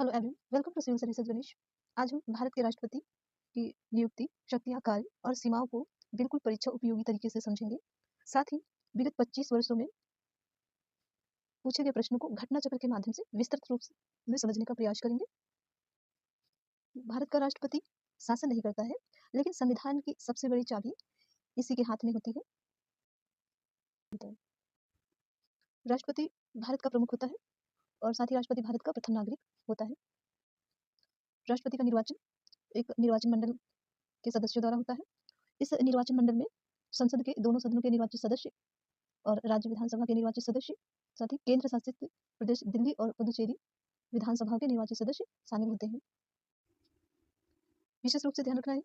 Hello everyone, welcome to civil services Ganesh. आज हम भारत के राष्ट्रपति की नियुक्ति, शक्तियां, कार्य और सीमाओं को बिल्कुल परीक्षा उपयोगी तरीके से समझेंगे। साथ ही विगत 25 वर्षों में पूछे गए प्रश्नों को घटना चक्र के माध्यम से विस्तृत रूप में समझने का प्रयास करेंगे। भारत का राष्ट्रपति शासन नहीं करता है, लेकिन संविधान की सबसे बड़ी चाबी इसी के हाथ में होती है। राष्ट्रपति भारत का प्रमुख होता है और साथ ही राष्ट्रपति भारत का प्रथम नागरिक होता है। राष्ट्रपति का निर्वाचन एक निर्वाचन मंडल के सदस्यों द्वारा होता है। इस निर्वाचन मंडल में संसद के दोनों सदनों के निर्वाचित सदस्य और राज्य विधानसभा के निर्वाचित सदस्य, साथ ही केंद्र शासित प्रदेश दिल्ली और पुदुचेरी विधानसभा के निर्वाचित सदस्य शामिल होते हैं। विशेष रूप से ध्यान रखना है,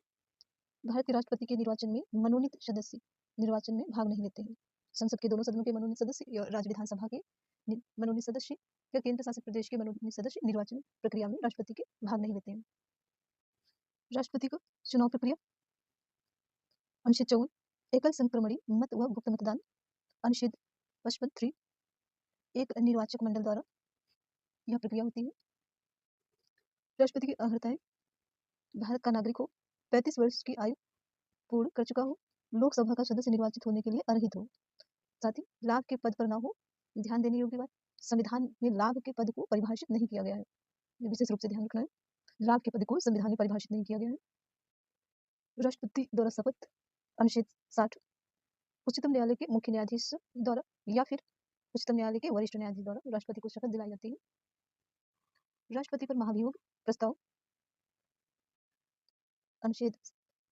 भारत के राष्ट्रपति के निर्वाचन में मनोनीत सदस्य निर्वाचन में भाग नहीं लेते हैं। संसद के दोनों सदनों के मनोनीत सदस्य या राज्य विधानसभा के मनोनीत सदस्य या केंद्र शासित प्रदेश के मनोनीत सदस्य निर्वाचन प्रक्रिया में राष्ट्रपति के भाग नहीं लेते हैं। राष्ट्रपति को चुनाव प्रक्रिया अनुच्छेद 54 एकल संक्रमणी मत व गुप्त मतदान, अनुच्छेद 55(3) एक निर्वाचक मंडल द्वारा यह प्रक्रिया होती है। राष्ट्रपति की अर्हताएं: भारत का नागरिक हो, 35 वर्ष की आयु पूर्ण कर चुका हो, लोकसभा का सदस्य निर्वाचित होने के लिए अर्हित हो, साथ ही लाभ के पद पर ना हो। ध्यान देने योग्य बात, संविधान में लाभ के पद को परिभाषित नहीं किया गया है, विशेष रूप से ध्यान रखना है। लाभ के पद को संविधान में परिभाषित नहीं किया गया है। राष्ट्रपति द्वारा शपथ, अनुच्छेद 60 उच्चतम न्यायालय के मुख्य न्यायाधीश द्वारा या फिर उच्चतम न्यायालय के वरिष्ठ न्यायाधीश द्वारा राष्ट्रपति को शपथ दिलाई जाती है। राष्ट्रपति पर महाभियोग प्रस्ताव, अनुच्छेद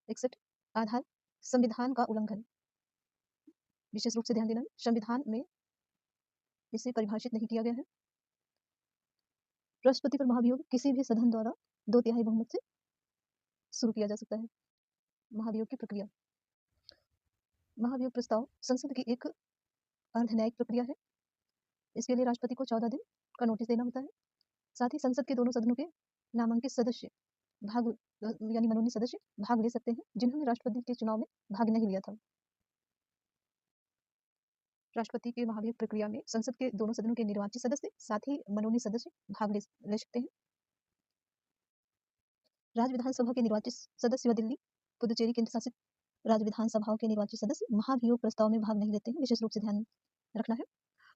61 आधार संविधान का उल्लंघन, विशेष रूप से ध्यान देना है, संविधान में इसे परिभाषित नहीं किया गया है। राष्ट्रपति पर महाभियोग किसी भी सदन द्वारा 2/3 बहुमत से शुरू किया जा सकता है। महाभियोग की प्रक्रिया, महाभियोग प्रस्ताव संसद की एक अर्धन्यायिक प्रक्रिया है। इसके लिए राष्ट्रपति को 14 दिन का नोटिस देना होता है। साथ ही संसद के दोनों सदनों के नामांकित सदस्य भाग यानी मनोनीत सदस्य भाग ले सकते हैं, जिन्होंने राष्ट्रपति के चुनाव में भाग नहीं लिया था। राष्ट्रपति के महाभियोग प्रक्रिया में संसद के दोनों सदनों के निर्वाचित सदस्य, साथ ही मनोनीत सदस्य भाग ले सकते हैं। राज्य विधानसभा के निर्वाचित सदस्य व दिल्ली पुदुचेरी केंद्र शासित राज्य विधानसभाओं के निर्वाचित सदस्य महाभियोग प्रस्ताव में भाग नहीं लेते हैं, विशेष रूप से ध्यान रखना है।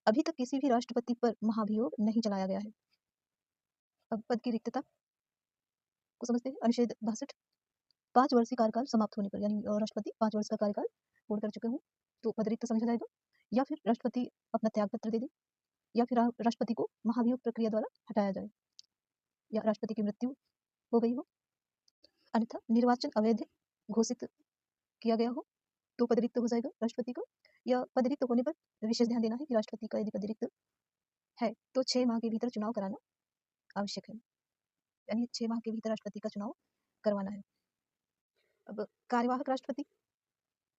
अभी तक किसी भी राष्ट्रपति पर महाभियोग नहीं चलाया गया है। अब पद की रिक्तता को समझते हैं। अनुच्छेद 62 5 वर्षीय कार्यकाल समाप्त होने पर, यानी राष्ट्रपति 5 वर्ष का कार्यकाल पूर्ण कर चुके हों तो पद रिक्त समझा जाएगा, या फिर राष्ट्रपति अपना त्याग पत्र दे दे, या फिर राष्ट्रपति को महाभियोग प्रक्रिया द्वारा हटाया जाए, या राष्ट्रपति की मृत्यु हो गई हो, अन्यथा निर्वाचन अवैध घोषित किया गया हो तो पद रिक्त हो जाएगा राष्ट्रपति को। या पद रिक्त होने पर विशेष ध्यान देना है कि राष्ट्रपति का यदि पद रिक्त है तो 6 माह के भीतर चुनाव कराना आवश्यक है, यानी 6 माह के भीतर राष्ट्रपति का चुनाव करवाना है। अब कार्यवाहक राष्ट्रपति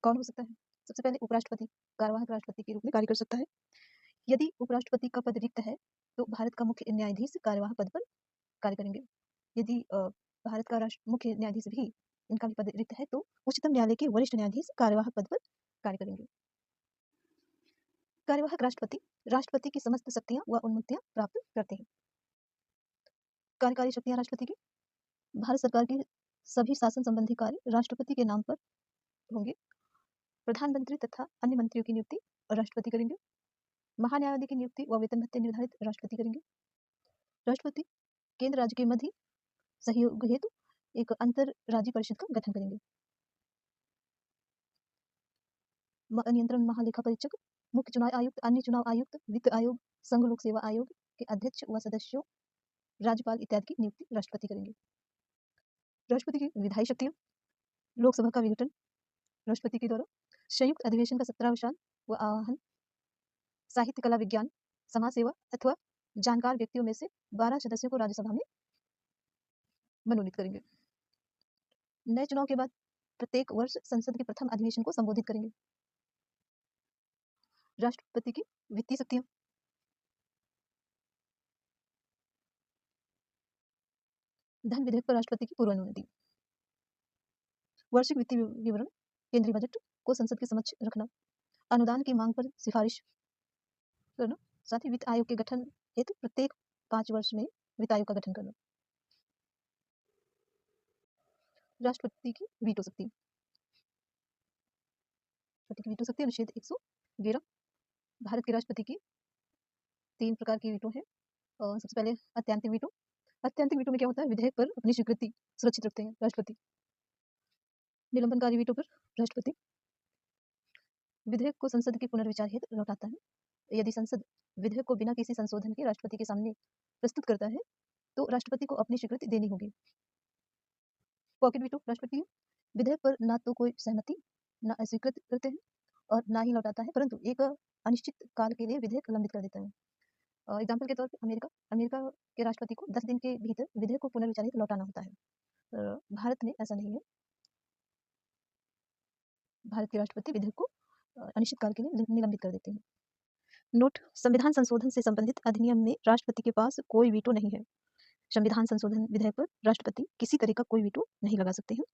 कौन हो सकता है? सबसे पहले उपराष्ट्रपति कार्यवाहक राष्ट्रपति के रूप में कार्य कर सकता है। यदि उपराष्ट्रपति का पद रिक्त है तो भारत का मुख्य न्यायाधीश कार्यवाहक पद पर कार्य करेंगे। यदि भारत का मुख्य न्यायाधीश भी इनका भी पद रिक्त है तो उच्चतम न्यायालय के वरिष्ठ न्यायाधीश कार्यवाहक पद पर कार्य करेंगे। कार्यवाहक राष्ट्रपति राष्ट्रपति की समस्त शक्तियां व उन्मुक्तियां प्राप्त करते हैं। कार्यकारी शक्तियां राष्ट्रपति की, भारत सरकार के सभी शासन संबंधी कार्य राष्ट्रपति के नाम पर होंगे। प्रधानमंत्री तथा अन्य मंत्रियों की नियुक्ति राष्ट्रपति करेंगे। महान्यायाधीश की नियुक्ति व वेतन भत्ते निर्धारित राष्ट्रपति करेंगे। राष्ट्रपति केंद्र राज्य के मध्य सहयोग हेतु एक अंतर राज्य परिषद का गठन करेंगे। नियंत्रण महालेखा परीक्षक, मुख्य चुनाव आयुक्त, अन्य चुनाव आयुक्त, वित्त आयोग, संघ लोक सेवा आयोग के अध्यक्ष व सदस्यों, राज्यपाल इत्यादि की नियुक्ति राष्ट्रपति करेंगे। राष्ट्रपति की विधायी शक्तियां, लोकसभा का विघटन राष्ट्रपति के द्वारा, संयुक्त अधिवेशन का सत्रावसान व आह्वान, साहित्य कला विज्ञान, समाज सेवा अथवा जानकार व्यक्तियों में से 12 सदस्यों को राज्यसभा में मनोनीत करेंगे। नए चुनाव के बाद प्रत्येक वर्ष संसद के प्रथम अधिवेशन को संबोधित करेंगे। राष्ट्रपति की वित्तीय शक्तियां, धन विधेयक पर राष्ट्रपति की पूर्व अनुमति, वार्षिक वित्तीय विवरण, केंद्रीय बजट को संसद के समक्ष रखना, अनुदान की मांग पर सिफारिश करना, साथ ही वित्त आयोग के गठन हेतु प्रत्येक 5 वर्ष में वित्त आयोग का गठन करना। राष्ट्रपति की वीटो शक्ति। राष्ट्रपति की वीटो शक्ति अनुच्छेद 111। भारत के राष्ट्रपति की 3 प्रकार की वीटो है। सबसे पहले अत्यंतिक वीटो। अत्यंतिक वीटो में क्या होता है, विधेयक पर अपनी स्वीकृति सुरक्षित रखते हैं राष्ट्रपति। निलंबनकारी वीटो पर राष्ट्रपति विधेयक को संसद के पुनर्विचार हेतु लौटाता है। यदि संसद विधेयक को बिना किसी संशोधन के राष्ट्रपति के सामने प्रस्तुत करता है तो राष्ट्रपति को अपनी स्वीकृति देनी होगी। पॉकेट वीटो राष्ट्रपति विधेयक पर ना तो कोई सहमति ना अस्वीकृत करते हैं और ना ही लौटाता है, परंतु एक अनिश्चित काल के लिए विधेयक लंबित कर देता है। एग्जाम्पल के तौर पर अमेरिका के राष्ट्रपति को 10 दिन के भीतर विधेयक को पुनर्विचारित लौटाना होता है। भारत में ऐसा नहीं है। भारत के राष्ट्रपति विधेयक को अनिश्चित काल के लिए निलंबित कर देते हैं। नोट, संविधान संशोधन से संबंधित अधिनियम में राष्ट्रपति के पास कोई वीटो नहीं है। संविधान संशोधन विधेयक पर राष्ट्रपति किसी तरह का कोई वीटो नहीं लगा सकते हैं।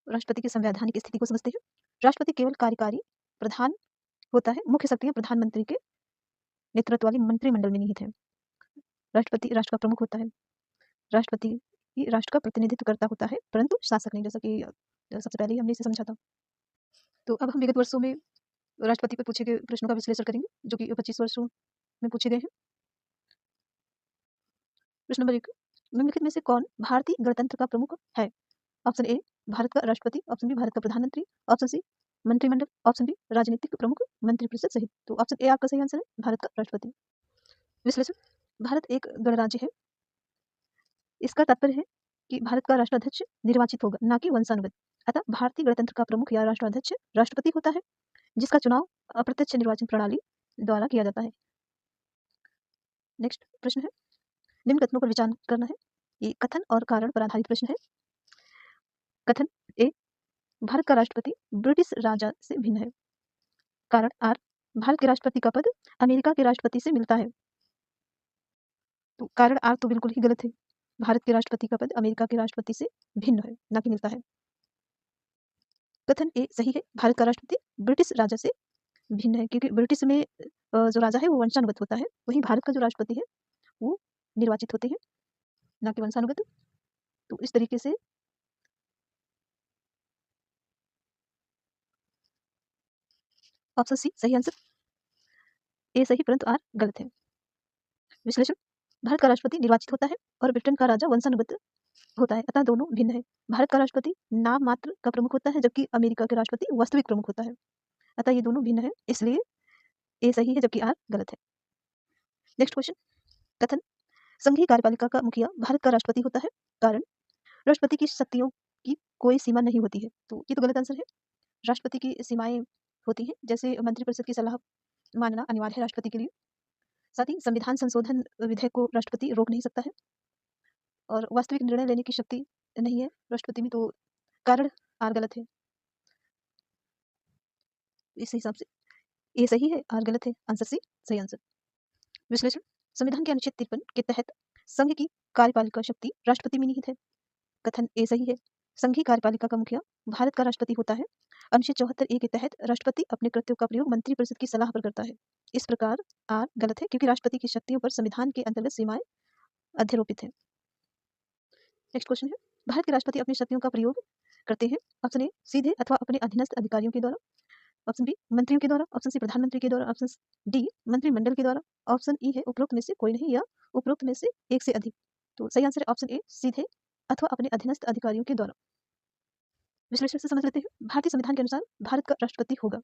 राष्ट्रपति की संवैधानिक स्थिति को समझते हैं। राष्ट्रपति केवल कार्यकारी प्रधान होता है। मुख्य शक्तियां प्रधानमंत्री के नेतृत्व वाली मंत्रिमंडल में निहित है। राष्ट्रपति राष्ट्र का प्रमुख होता है। राष्ट्रपति ही राष्ट्र का प्रतिनिधित्व करता होता है, परंतु शासक नहीं, जैसा कि सबसे पहले ही हमने इसे समझा था। तो अब हम विगत वर्षों में राष्ट्रपति पर पूछे गए प्रश्नों का विश्लेषण करेंगे, जो कि 25 वर्षों में पूछे गए हैं। प्रश्न नंबर 1, निम्नलिखित में से कौन भारतीय गणतंत्र का प्रमुख है? ऑप्शन ए भारत का राष्ट्रपति, ऑप्शन बी भारत का प्रधानमंत्री, ऑप्शन सी मंत्रिमंडल, ऑप्शन डी राजनीतिक प्रमुख मंत्रिपरिषद सहित। तो ऑप्शन ए आपका सही आंसर है, भारत का राष्ट्रपति। विश्लेषण, भारत एक गणराज्य है। इसका तात्पर्य है कि भारत का राष्ट्राध्यक्ष निर्वाचित होगा, ना कि वंशानुगत। अतः भारतीय गणतंत्र का प्रमुख या राष्ट्राध्यक्ष राष्ट्रपति होता है, जिसका चुनाव अप्रत्यक्ष निर्वाचन प्रणाली द्वारा किया जाता है। नेक्स्ट प्रश्न है, निम्न कथनों पर विचार करना है। ये कथन और कारण पर आधारित प्रश्न है। कथन ए, भारत का राष्ट्रपति ब्रिटिश राजा से भिन्न है। कारण आर, भारत के राष्ट्रपति का पद अमेरिका के राष्ट्रपति से मिलता है। तो कारण आर तो बिल्कुल ही गलत है। भारत के राष्ट्रपति का पद अमेरिका के राष्ट्रपति से भिन्न है, ना कि मिलता है। कथन ए सही है, भारत का राष्ट्रपति ब्रिटिश राजा से भिन्न है, क्योंकि ब्रिटिश में जो राजा है वो वंशानुगत होता है, वहीं भारत का जो राष्ट्रपति है वो निर्वाचित होते हैं, ना कि वंशानुगत। तो इस तरीके से ऑप्शन सी सही आंसर, ए सही परंतु आर गलत है। विश्लेषण, भारत का राष्ट्रपति निर्वाचित होता है और ब्रिटेन का राजा वंशानुगत होता है, अतः दोनों भिन्न है। भारत का राष्ट्रपति नाम मात्र का प्रमुख होता है, जबकि अमेरिका के राष्ट्रपति वास्तविक प्रमुख होता है, अतः ये दोनों भिन्न है, इसलिए ए सही है जबकि आर गलत है। नेक्स्ट क्वेश्चन, कथन संघीय कार्यपालिका का मुखिया भारत का राष्ट्रपति होता है। कारण राष्ट्रपति की शक्तियों की कोई सीमा नहीं होती है। तो ये तो गलत आंसर है। राष्ट्रपति की सीमाएं होती हैं, जैसे मंत्रिपरिषद की सलाह मानना अनिवार्य है राष्ट्रपति के लिए। साथ ही संविधान संशोधन विधेयक को राष्ट्रपति रोक नहीं सकता है और वास्तविक निर्णय लेने की शक्ति नहीं है राष्ट्रपति में। तो कारण आर गलत है। इस हिसाब से ए सही है, आर गलत है, आंसर सी सही आंसर। विश्लेषण, संविधान के अनुच्छेद 53 के तहत संघ की कार्यपालिका शक्ति राष्ट्रपति में निहित है। कथन ए सही है, संघीय कार्यपालिका का मुखिया भारत का राष्ट्रपति होता है। अनुच्छेद 74 ए के तहत राष्ट्रपति अपने कृत्यों का प्रयोग मंत्रिपरिषद की सलाह पर करता है। इस प्रकार आर गलत है, क्योंकि राष्ट्रपति की शक्तियों पर संविधान के अंतर्गत सीमाएं अध्यारोपित है। नेक्स्ट क्वेश्चन है, भारत के राष्ट्रपति अपनी शक्तियों का प्रयोग करते हैं। ऑप्शन ए सीधे अथवा अपने अधीनस्थ अधिकारियों के द्वारा, ऑप्शन बी मंत्रियों के द्वारा, ऑप्शन सी प्रधानमंत्री के द्वारा, ऑप्शन डी मंत्रिमंडल के द्वारा, ऑप्शन ई है उपरोक्त में से कोई नहीं या उपरोक्त में से एक से अधिक। तो सही आंसर है ऑप्शन ए सीधे अथवा अपने अधीनस्थ अधिकारियों के द्वारा। विश्लेषण से समझ लेते हैं, भारतीय संविधान के अनुसार भारत का राष्ट्रपति होगा,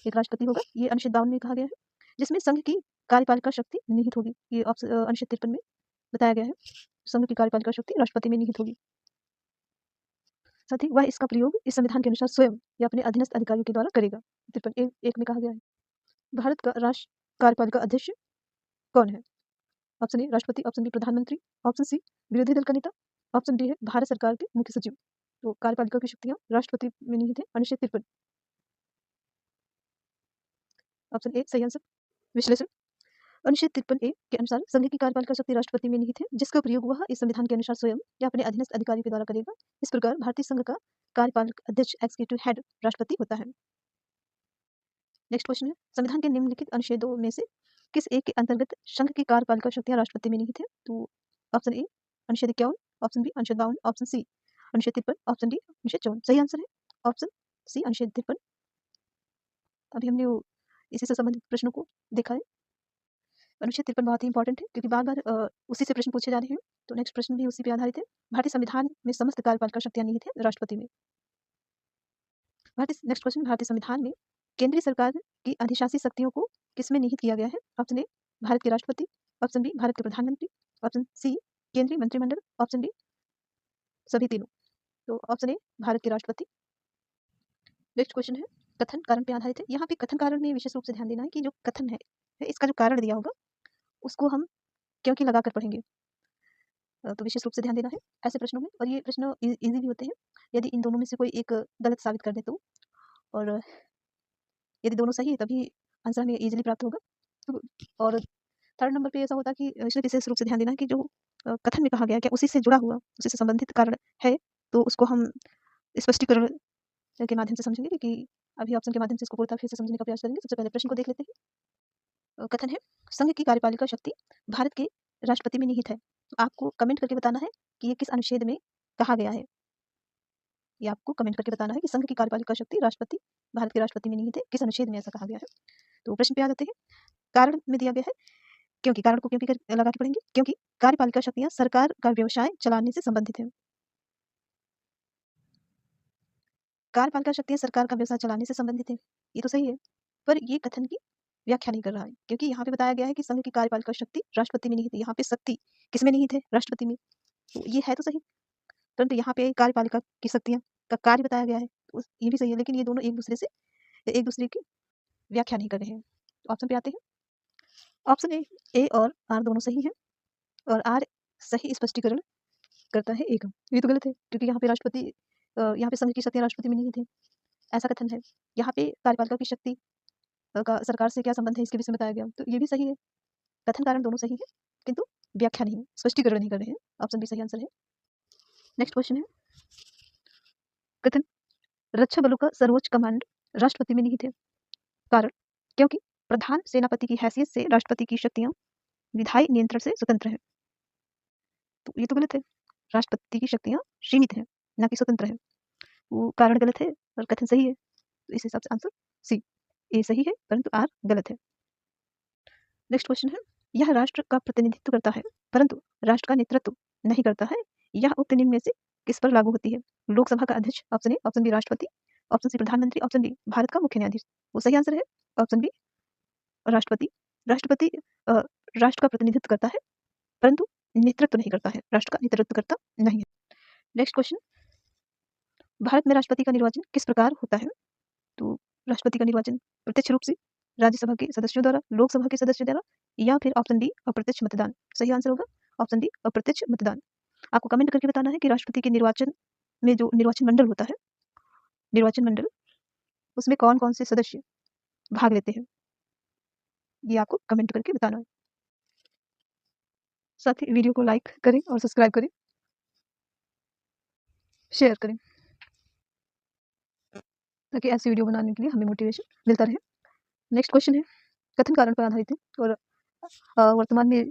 एक राष्ट्रपति होगा, ये अनुच्छेद 52 में कहा गया है, जिसमें संघ की कार्यपालिका शक्ति निहित होगी। ये अनुच्छेद 53 में बताया गया है, संघ की कार्यपालिका शक्ति राष्ट्रपति में निहित होगी। साथ ही वह इसका प्रयोग इस संविधान के अनुसार स्वयं या अपने अधीनस्थ अधिकारियों के द्वारा करेगा। 53 एक में कहा गया है। भारत का राष्ट्र कार्यपालिका अध्यक्ष कौन है? ऑप्शन ए राष्ट्रपति, ऑप्शन बी प्रधानमंत्री, ऑप्शन सी विरोधी दल का नेता, ऑप्शन डी है भारत सरकार के मुख्य सचिव। तो कार्यपालिका की शक्तियां राष्ट्रपति में निहित है, अनुच्छेद 53। ऑप्शन ए सही आंसर। विश्लेषण, अनुच्छेद 53 ए के अनुसार संघ की कार्यपालिका शक्ति राष्ट्रपति में निहित है, जिसका प्रयोग वह इस संविधान के अनुसार स्वयं या अपने अधीनस्थ अधिकारियों के द्वारा करेगा। इस प्रकार भारतीय संघ का कार्यपालक अध्यक्ष एग्जीक्यूटिव हेड राष्ट्रपति होता है। नेक्स्ट क्वेश्चन है, संविधान के निम्नलिखित अनुच्छेदों में से किस एक के अंतर्गत संघ की कार्यपालिका शक्तियां राष्ट्रपति में निहित है? तो ऑप्शन ए अनुच्छेद 51, ऑप्शन बी अनुच्छेद 52, ऑप्शन सी अनुच्छेद 53, ऑप्शन डी अनुच्छेद 54। सही आंसर है ऑप्शन सी अनुच्छेद 53। अभी हमने इसी से संबंधित प्रश्नों को देखा है। अनुच्छेद 53 बहुत ही इंपॉर्टेंट है क्योंकि बार बार उसी से प्रश्न पूछे जा रहे हैं। तो नेक्स्ट प्रश्न भी उसी पे आधारित है। भारतीय संविधान में समस्त कार्यपालिका शक्तियां निहित है राष्ट्रपति में। नेक्स्ट क्वेश्चन, भारतीय संविधान में केंद्रीय सरकार की अधिशासी शक्तियों को किसमें निहित किया गया है? ऑप्शन ए भारत के राष्ट्रपति, ऑप्शन बी भारत के प्रधानमंत्री, ऑप्शन सी केंद्रीय मंत्रिमंडल, ऑप्शन डी सभी तीनों। तो ऑप्शन ए भारत के राष्ट्रपति। नेक्स्ट क्वेश्चन है कथन कारण पे आधारित है। यहाँ पे कथन कारण में विशेष रूप से ध्यान देना है कि जो कथन है इसका जो कारण दिया होगा उसको हम क्योंकि लगा कर पढ़ेंगे। तो विशेष रूप से ध्यान देना है ऐसे प्रश्नों में, और ये प्रश्न इजी भी होते हैं यदि इन दोनों में से कोई एक गलत साबित कर दे तो, और यदि दोनों सही है तभी आंसर हमें इजीली प्राप्त होगा। तो और थर्ड नंबर पे ऐसा होता है कि इसमें विशेष रूप से ध्यान देना है कि जो कथन में कहा गया है क्या उसी से जुड़ा हुआ, उसी से संबंधित कारण है, तो उसको हम स्पष्टीकरण के माध्यम से समझेंगे कि अभी ऑप्शन के माध्यम से इसको पूर्णतः फिर से समझने का प्रयास करेंगे। सबसे पहले प्रश्न को देख लेते हैं। कथन है संघ की कार्यपालिका शक्ति भारत के राष्ट्रपति में निहित है। तो आपको कमेंट करके बताना है कि ये किस अनुच्छेद में कहा गया है। ये आपको कमेंट करके बताना है कि संघ की कार्यपालिका शक्ति राष्ट्रपति भारत के राष्ट्रपति में निहित है, किस अनुच्छेद में ऐसा कहा गया है। तो प्रश्न पे आ जाते हैं। कारण में दिया गया है क्योंकि, कारण को क्योंकि लगा के पढ़ेंगे, क्योंकि कार्यपालिका शक्तियां सरकार का व्यवसाय चलाने से संबंधित है। कार्यपालिका शक्तियां सरकार का व्यवसाय चलाने से संबंधित है, ये तो सही है, पर ये कथन की व्याख्या नहीं कर रहा है क्योंकि यहाँ पे बताया गया है कि संघ की कार्यपालिका शक्ति राष्ट्रपति में निहित है। यहाँ पे शक्ति किसमें निहित है? राष्ट्रपति में। तो ये है तो सही, परंतु यहाँ पे कार्यपालिका की शक्तियां का कार्य बताया गया है, तो ये भी सही है, लेकिन ये दोनों एक दूसरे की व्याख्या नहीं कर रहे हैं। ऑप्शन पे आते हैं। ऑप्शन ए और आर दोनों सही है, और आर सही स्पष्टीकरण करता है एक। ये तो गलत है क्योंकि यहाँ पे यहाँ पे संघ की शक्तियां राष्ट्रपति में नहीं थे, ऐसा कथन है। यहाँ पे कार्यपालिका की शक्ति का सरकार से क्या संबंध है इसके विषय में बताया गया, तो ये भी सही है। कथन कारण दोनों सही है किंतु व्याख्या नहीं, स्पष्टीकरण नहीं कर रहे हैं। ऑप्शन बी सही आंसर है। नेक्स्ट क्वेश्चन है कथन रक्षा बलों का सर्वोच्च कमांड राष्ट्रपति में निहित है। कारण क्योंकि प्रधान सेनापति की हैसियत से राष्ट्रपति की शक्तियां विधायी नियंत्रण से स्वतंत्र है। तो ये तो गलत है, राष्ट्रपति की शक्तियां सीमित है न कि स्वतंत्र है। वो कारण गलत है और कथन सही है, तो इस हिसाब से आंसर सी ए सही है परंतु आर गलत है। नेक्स्ट क्वेश्चन है यह राष्ट्र का प्रतिनिधित्व करता है परंतु राष्ट्र का नेतृत्व नहीं करता है, यह उक्त निम्न में से किस पर लागू होती है? लोकसभा का अध्यक्ष, ऑप्शन ए, ऑप्शन बी राष्ट्रपति, ऑप्शन सी प्रधानमंत्री, ऑप्शन डी भारत का मुख्य न्यायाधीश। वो सही आंसर है ऑप्शन बी राष्ट्रपति। राष्ट्रपति राष्ट्र का प्रतिनिधित्व करता है परंतु नेतृत्व नहीं करता है, राष्ट्र का नेतृत्व करता नहीं है। नेक्स्ट क्वेश्चन भारत में राष्ट्रपति का निर्वाचन किस प्रकार होता है? तो राष्ट्रपति का निर्वाचन प्रत्यक्ष रूप से राज्यसभा के सदस्यों द्वारा, लोकसभा के सदस्यों द्वारा, या फिर ऑप्शन डी अप्रत्यक्ष मतदान। सही आंसर होगा ऑप्शन डी अप्रत्यक्ष मतदान। आपको कमेंट करके बताना है कि राष्ट्रपति के निर्वाचन में जो निर्वाचन मंडल होता है, निर्वाचन मंडल उसमें कौन कौन से सदस्य भाग लेते हैं, ये आपको कमेंट करके बताना है। साथ ही वीडियो को लाइक करें और सब्सक्राइब करें, शेयर करें ताकि ऐसी वीडियो बनाने के लिए हमें मोटिवेशन मिलता रहे। नेक्स्ट क्वेश्चन है कथन कारण पर आधारित है, और वर्तमान में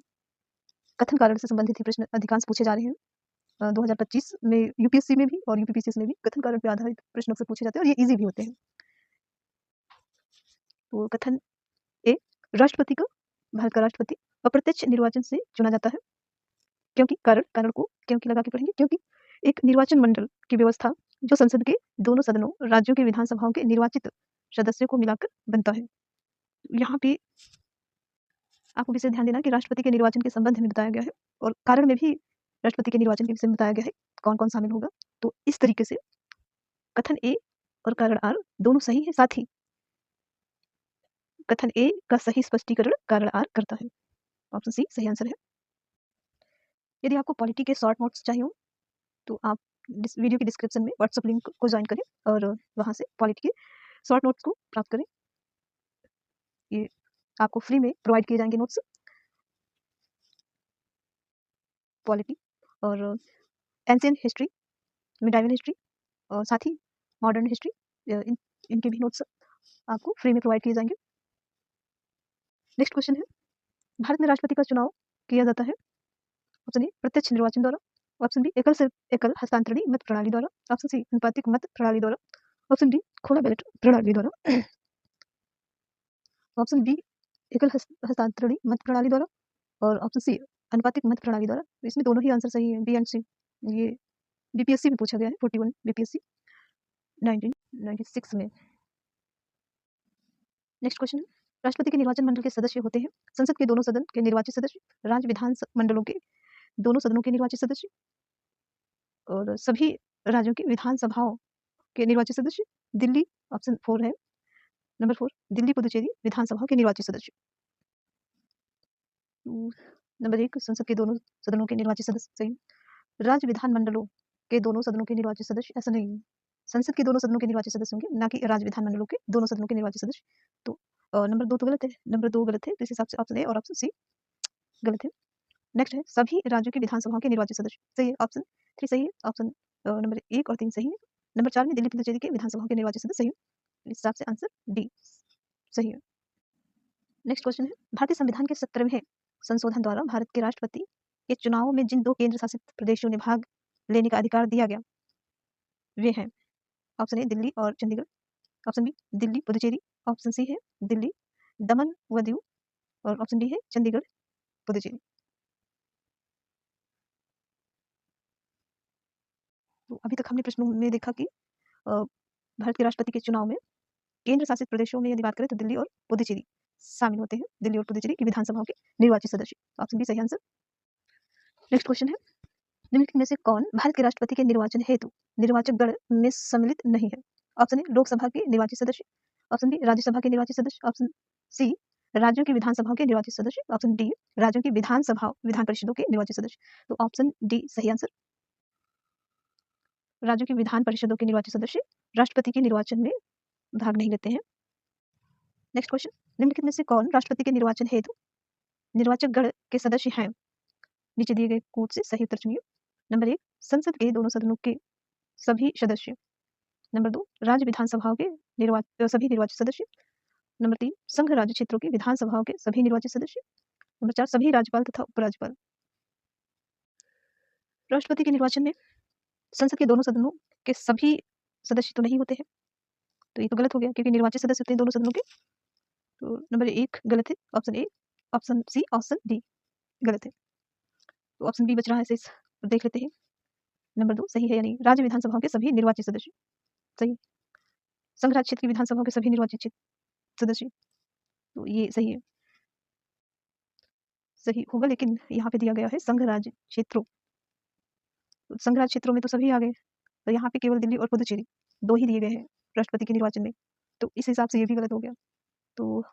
कथन कारण से संबंधित ही प्रश्न अधिकांश पूछे जा रहे हैं। 2025 में यूपीएससी में भी और यूपीपीसीएस में भी कथन कारण पर आधारित प्रश्न अक्सर पूछे जाते हैं और ये इजी भी होते हैं। तो कथन ए राष्ट्रपति को भारत का राष्ट्रपति अप्रत्यक्ष निर्वाचन से चुना जाता है क्योंकि कारण को क्योंकि लगा के पढ़ेंगे, क्योंकि एक निर्वाचन मंडल की व्यवस्था जो संसद के दोनों सदनों राज्यों के विधानसभाओं के निर्वाचित सदस्यों को मिलाकर बनता है। यहाँ पे आपको विशेष ध्यान देना कि राष्ट्रपति के निर्वाचन के संबंध में बताया गया है और कारण में भी राष्ट्रपति के निर्वाचन के विषय में बताया गया है कौन कौन शामिल होगा। तो इस तरीके से कथन ए और कारण आर दोनों सही है, साथ ही कथन ए का सही स्पष्टीकरण कारण आर करता है। ऑप्शन सी सही आंसर है। यदि आपको पॉलिटी के शॉर्ट नोट्स चाहिए हो तो आप वीडियो के डिस्क्रिप्शन में व्हाट्सएप लिंक को ज्वाइन करें और वहां से पॉलिटी के शॉर्ट नोट्स को प्राप्त करें। ये आपको फ्री में प्रोवाइड किए जाएंगे नोट्स, पॉलिटी और एंशिएंट हिस्ट्री, मिडाइवल हिस्ट्री और साथ ही मॉडर्न हिस्ट्री, इनके भी नोट्स आपको फ्री में प्रोवाइड किए जाएंगे। नेक्स्ट क्वेश्चन है भारत में राष्ट्रपति का चुनाव किया जाता है। ऑप्शन ए प्रत्यक्ष निर्वाचन द्वारा, ऑप्शन बी एकल से एकल हस्तांतरणीय मत प्रणाली द्वारा, ऑप्शन सी अनुपातिक मत प्रणाली द्वारा, ऑप्शन डी खुला बैलेट प्रणाली द्वारा, ऑप्शन बी एकल हस्तांतरणीय मत प्रणाली द्वारा और ऑप्शन सी अनुपातिक मत प्रणाली द्वारा। इसमें दोनों ही आंसर सही है, बी एंड सी। ये बीपीएससी में पूछा गया है, 41 बीपीएससी 1996 में। नेक्स्ट क्वेश्चन है, राष्ट्रपति के निर्वाचन मंडल के सदस्य होते हैं संसद के दोनों सदन के निर्वाचित सदस्य, राज्य विधान मंडलों के दोनों सदनों के निर्वाचित सदस्य और सभी राज्यों की विधानसभाओं के निर्वाचित सदस्य। दिल्ली ऑप्शन 4 है, नंबर 4 दिल्ली पुदुचेरी विधानसभा के निर्वाचित सदस्य। नंबर 1 संसद के दोनों सदनों के निर्वाचित सदस्य सही। राज्य विधान मंडलों के दोनों सदनों के निर्वाचित सदस्य ऐसा नहीं है, संसद के दोनों सदनों के निर्वाचित सदस्य होंगे, ना कि राज्य विधान मंडलों के दोनों सदनों के निर्वाचित सदस्य। तो नंबर 2 तो गलत है, नंबर 2 गलत है, तो इस हिसाब से ऑप्शन ए और ऑप्शन सी गलत है। नेक्स्ट है सभी राज्यों की विधानसभाओं के निर्वाचित सदस्य सही है, ऑप्शन 3 सही है, ऑप्शन नंबर 1 और 3 सही है। नंबर 4 में दिल्ली पुदुचेरी के विधानसभाओं के निर्वाचित सदस्य सही है, इस हिसाब से आंसर डी सही है। नेक्स्ट क्वेश्चन है, भारतीय संविधान के 17वें संशोधन द्वारा भारत के राष्ट्रपति के चुनाव में जिन 2 केंद्र शासित प्रदेशों ने भाग लेने का अधिकार दिया गया वे हैं, ऑप्शन ए दिल्ली और Chandigarh, option B Delhi Puducherry, option C है दिल्ली दमन व दीव और ऑप्शन डी है चंडीगढ़ पुदुचेरी। तो अभी तक हमने प्रश्नों में देखा कि भारत के राष्ट्रपति के चुनाव में केंद्र शासित प्रदेशों में यदि बात करें तो दिल्ली और पुदुचेरी शामिल होते हैं, दिल्ली और पुदुचेरी की विधानसभाओं के निर्वाचित सदस्य, ऑप्शन बी सही आंसर। नेक्स्ट क्वेश्चन है, निम्नलिखित में से कौन भारत के राष्ट्रपति के निर्वाचन हेतु निर्वाचक गण में सम्मिलित नहीं है? ऑप्शन ए लोकसभा के निर्वाचित सदस्य, ऑप्शन बी राज्यसभा के निर्वाचित सदस्य, ऑप्शन सी राज्यों की विधानसभाओं के निर्वाचित सदस्य, ऑप्शन डी राज्यों की विधान परिषदों के निर्वाचित सदस्य। तो ऑप्शन डी सही आंसर, राज्यों की विधान परिषदों के निर्वाचित सदस्य राष्ट्रपति के निर्वाचन में भाग नहीं लेते हैं। नेक्स्ट क्वेश्चन, निम्नलिखित में से कौन राष्ट्रपति के निर्वाचन हेतु निर्वाचक गण के सदस्य हैं? नीचे दिए गए कोड से सही उत्तर चुनिए। नंबर 1 संसद के दोनों सदनों के सभी सदस्य, नंबर 2 राज्य विधानसभाओं के सभी निर्वाचित सदस्य, नंबर 3 संघ राज्य क्षेत्रों की विधानसभाओं के सभी निर्वाचित सदस्य, नंबर 4 सभी राज्यपाल तथा उपराज्यपाल। राष्ट्रपति के निर्वाचन में संसद के दोनों सदनों के सभी सदस्य तो नहीं होते हैं, तो ये तो गलत हो गया क्योंकि निर्वाचित सदस्य होते हैं दोनों सदनों के। तो नंबर 1 गलत है, option A, option C, option D गलत है। तो ऑप्शन बी बच रहा है, इसे देख लेते हैं। नंबर 2 सही है, यानी राज्य विधानसभाओं के सभी निर्वाचित सदस्य सही। संघ राज्य क्षेत्र की विधानसभाओं के सभी निर्वाचित सदस्य, तो ये सही है, सही होगा, लेकिन यहाँ पे दिया गया है संघ राज्य क्षेत्रों, तो संघ राज्य क्षेत्रों में तो सभी आ गए, तो यहाँ पे केवल दिल्ली और पुदुचेरी 2 ही दिए गए हैं राष्ट्रपति के निर्वाचन में, तो इस हिसाब से ये भी गलत हो गया। तो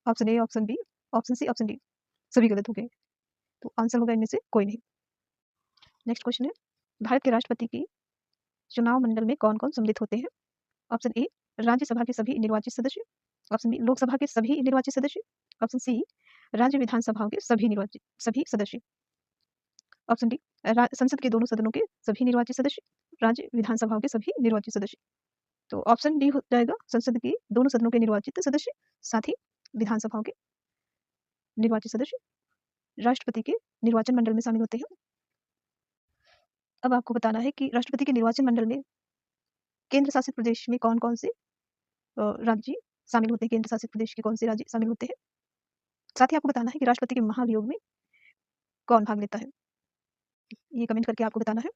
option A, option B, option C, option D सभी गलत हो गए, तो आंसर होगा इनमें से कोई नहीं। नेक्स्ट क्वेश्चन है, भारत के राष्ट्रपति के चुनाव मंडल में कौन कौन सम्मिलित होते हैं? ऑप्शन ए राज्यसभा के सभी निर्वाचित सदस्य, ऑप्शन बी लोकसभा के सभी निर्वाचित सदस्य, ऑप्शन सी राज्य विधानसभाओं के सभी सदस्य, ऑप्शन डी संसद के दोनों सदनों के सभी निर्वाचित सदस्य, राज्य विधानसभाओं के सभी निर्वाचित सदस्य। तो ऑप्शन डी हो जाएगा, संसद के दोनों सदनों के निर्वाचित सदस्य साथ ही विधानसभाओं के निर्वाचित सदस्य राष्ट्रपति के निर्वाचन मंडल में शामिल होते हैं। अब आपको बताना है कि राष्ट्रपति के निर्वाचन मंडल में केंद्र शासित प्रदेश में कौन कौन से राज्य शामिल होते हैं, केंद्र शासित प्रदेश के कौन से राज्य शामिल होते हैं। साथ ही आपको बताना है कि राष्ट्रपति के महाभियोग में कौन भाग लेता है, ये कमेंट करके आपको बताना है।